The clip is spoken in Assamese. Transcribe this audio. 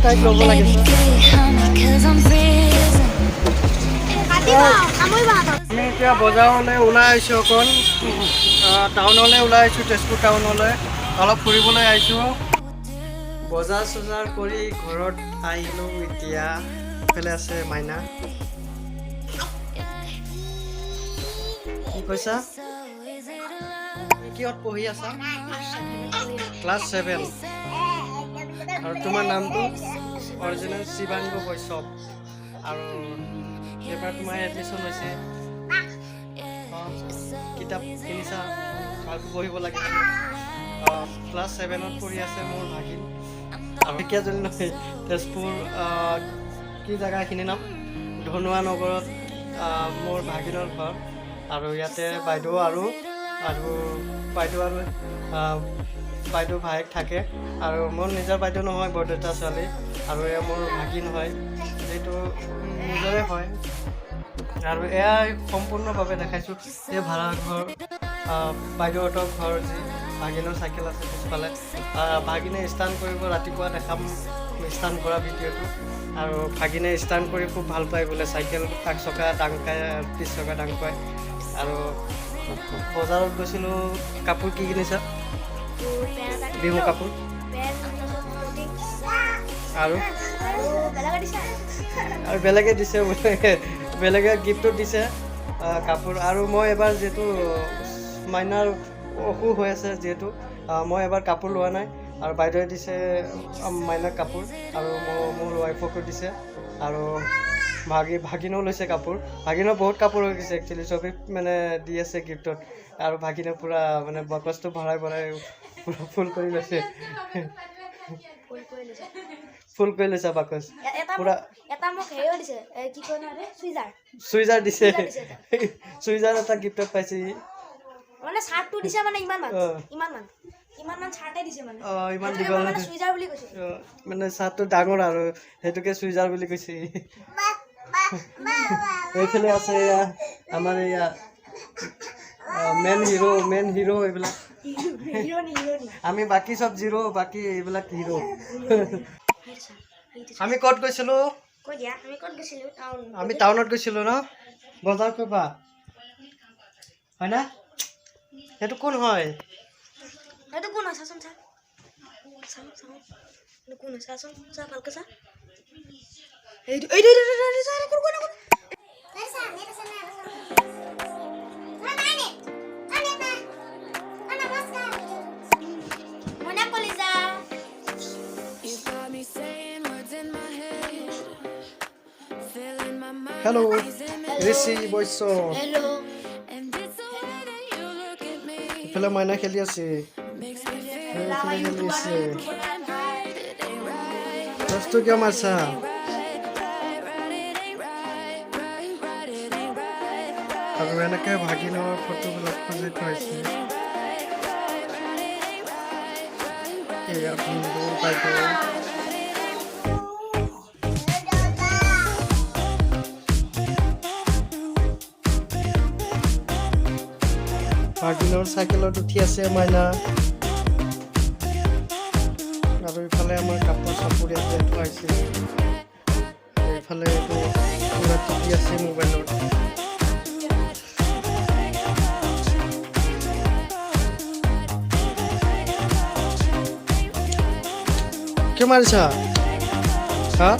তাইক ল'ব লাগিছে আমি এতিয়া বজাৰলৈ ওলাই আহিছোঁ অকণ টাউনলৈ ওলাই আহিছোঁ তেজপুৰ টাউনলৈ অলপ ফুৰিবলৈ আহিছোঁ বজাৰ চজাৰ কৰি ঘৰত আহিলোঁ এতিয়া এইফালে আছে মাইনা কি কৈছা কিহত পঢ়ি আছা ক্লাছ 7 আৰু তোমাৰ নামটো অৰিজিনেল শিৱাংগ বৈষ্ণৱ আৰু এইবাৰ তোমাৰ এডমিশ্যন হৈছে কিতাপ কিনিছা ভালকৈ পঢ়িব লাগে ক্লাছ 7ত পঢ়ি আছে মোৰ ভাগিন আৰু কিয়জনী নহয় তেজপুৰ কি জেগা এইখিনি নাম ধনুৱা নগৰত মোৰ ভাগিনৰ ঘৰ আৰু ইয়াতে বাইদেউ আৰু বাইদেউ ভায়েক থাকে আৰু মোৰ নিজৰ বাইদেউ নহয় বৰদেউতা ছোৱালী আৰু এয়া মোৰ ভাগিন হয় যিটো নিজৰে হয় আৰু এয়া সম্পূৰ্ণভাৱে দেখাইছোঁ এই ভাড়া ঘৰ বাইদেউহঁতৰ ঘৰ যি ভাগিনৰ চাইকেল আছে পিছফালে ভাগিনে ষ্টাণ্ট কৰিব ৰাতিপুৱা দেখাম ষ্টাণ্ট কৰা ভিডিঅ'টো আৰু ভাগিনে ষ্টাণ্ট কৰি খুব ভাল পায় বোলে চাইকেল কাক চকা দাং খায় পিছ চকা দাং পায় আৰু বজাৰত গৈছিলোঁ কাপোৰ কি কিনিছা বিহু কাপোৰ আৰু বেলেগে দিছে বেলেগে গিফ্টটো দিছে কাপোৰ আৰু মই এবাৰ যিহেতু মাইনাৰ অসুখ হৈ আছে যিহেতু মই এবাৰ কাপোৰ লোৱা নাই আৰু বাইদেৱে দিছে মাইনাক কাপোৰ আৰু মোৰ ৱাইফকো দিছে আৰু ভাগিনেও লৈছে কাপোৰ ভাগিনেও বহুত কাপোৰ হৈ গৈছে একচুৱেলি চবেই মানে দি আছে গিফ্টত আৰু ভাগিনে পূৰা মানে বাকচটো ভৰাই পূৰা ফুল কৰি লৈছে বাকচ পূৰা চুইজাৰ দিছে চুইজাৰ এটা গিফ্টত পাইছে মানে শাৰ্টটো দিছে মানে ইমান শাৰ্টে দিছে মানে ইমান দীঘল মানে সুইজাৰ বুলি কৈছে মানে শাৰ্টটো ডাঙৰ আৰু হেতুকে সুইজাৰ বুলি কৈছে এইফালে আছে আমাৰ এয়া মেন হিৰো এইবিলাক আমি বাকি সব জিৰো বাকি এইবিলাক হিৰো আমি ক'ত গৈছিলোঁ আমি টাউনত গৈছিলোঁ ন বজাৰ কৰিবা হয় না সেইটো কোন হয় চাচোন কোন হয় চাচোন চা ভালকে চা হেল্ল' ঋষি বৈশ্য এইফালে মাইনা খেলি আছে বস্তু কিয় মাৰছা আৰু এনেকে ভাগিনৰ ফটোবিলাক সজাই থৈছে এয়া বন্ধু বাইদেউ ভাগিনৰ চাইকেলত উঠি আছে মাইনা আৰু ইফালে আমাৰ কাপোৰ চাপোৰ ইয়াতে থোৱাইছে এইফালে পুৰা টিপি আছে মোবাইলত কিয় মাৰিছা হা